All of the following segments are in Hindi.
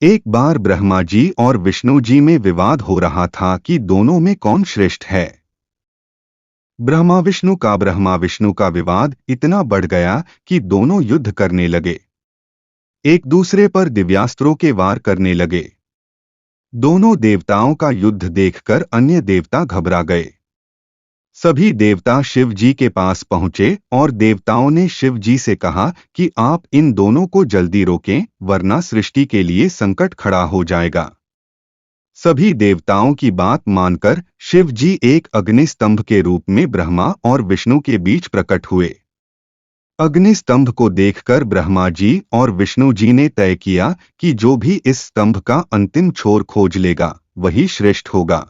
एक बार ब्रह्मा जी और विष्णु जी में विवाद हो रहा था कि दोनों में कौन श्रेष्ठ है। ब्रह्मा विष्णु का विवाद इतना बढ़ गया कि दोनों युद्ध करने लगे, एक दूसरे पर दिव्यास्त्रों के वार करने लगे। दोनों देवताओं का युद्ध देखकर अन्य देवता घबरा गए। सभी देवता शिव जी के पास पहुंचे और देवताओं ने शिव जी से कहा कि आप इन दोनों को जल्दी रोकें, वरना सृष्टि के लिए संकट खड़ा हो जाएगा। सभी देवताओं की बात मानकर शिव जी एक अग्निस्तंभ के रूप में ब्रह्मा और विष्णु के बीच प्रकट हुए। अग्निस्तंभ को देखकर ब्रह्मा जी और विष्णु जी ने तय किया कि जो भी इस स्तंभ का अंतिम छोर खोज लेगा वही श्रेष्ठ होगा।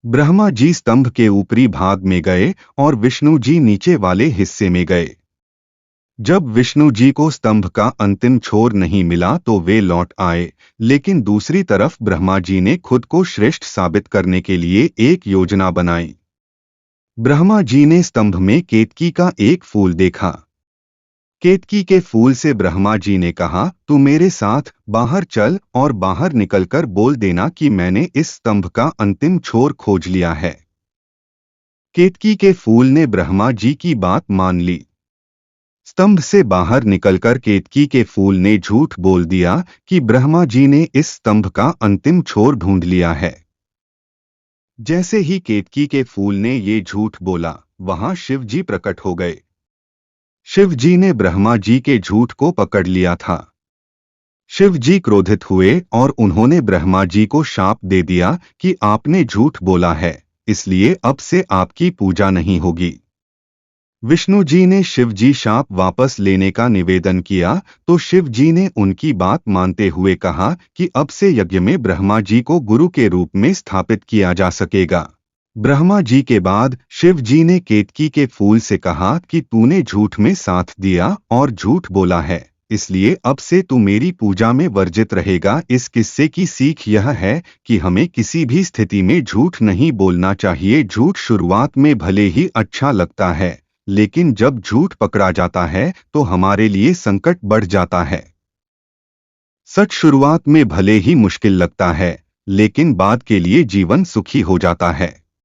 ब्रह्मा जी स्तंभ के ऊपरी भाग में गए और विष्णु जी नीचे वाले हिस्से में गए। जब विष्णु जी को स्तंभ का अंतिम छोर नहीं मिला तो वे लौट आए, लेकिन दूसरी तरफ ब्रह्मा जी ने खुद को श्रेष्ठ साबित करने के लिए एक योजना बनाई। ब्रह्मा जी ने स्तंभ में केतकी का एक फूल देखा। केतकी के फूल से ब्रह्मा जी ने कहा, तू मेरे साथ बाहर चल और बाहर निकलकर बोल देना कि मैंने इस स्तंभ का अंतिम छोर खोज लिया है। केतकी के फूल ने ब्रह्मा जी की बात मान ली। स्तंभ से बाहर निकलकर केतकी के फूल ने झूठ बोल दिया कि ब्रह्मा जी ने इस स्तंभ का अंतिम छोर ढूंढ लिया है। जैसे ही केतकी के फूल ने ये झूठ बोला, वहां शिव जी प्रकट हो गए। शिव जी ने ब्रह्मा जी के झूठ को पकड़ लिया था। शिव जी क्रोधित हुए और उन्होंने ब्रह्मा जी को शाप दे दिया कि आपने झूठ बोला है, इसलिए अब से आपकी पूजा नहीं होगी। विष्णु जी ने शिव जी शाप वापस लेने का निवेदन किया तो शिव जी ने उनकी बात मानते हुए कहा कि अब से यज्ञ में ब्रह्मा जी को गुरु के रूप में स्थापित किया जा सकेगा। ब्रह्मा जी के बाद शिव जी ने केतकी के फूल से कहा कि तूने झूठ में साथ दिया और झूठ बोला है, इसलिए अब से तू मेरी पूजा में वर्जित रहेगा। इस किस्से की सीख यह है कि हमें किसी भी स्थिति में झूठ नहीं बोलना चाहिए। झूठ शुरुआत में भले ही अच्छा लगता है, लेकिन जब झूठ पकड़ा जाता है तो हमारे लिए संकट बढ़ जाता है। सच शुरुआत में भले ही मुश्किल लगता है, लेकिन बाद के लिए जीवन सुखी हो जाता है।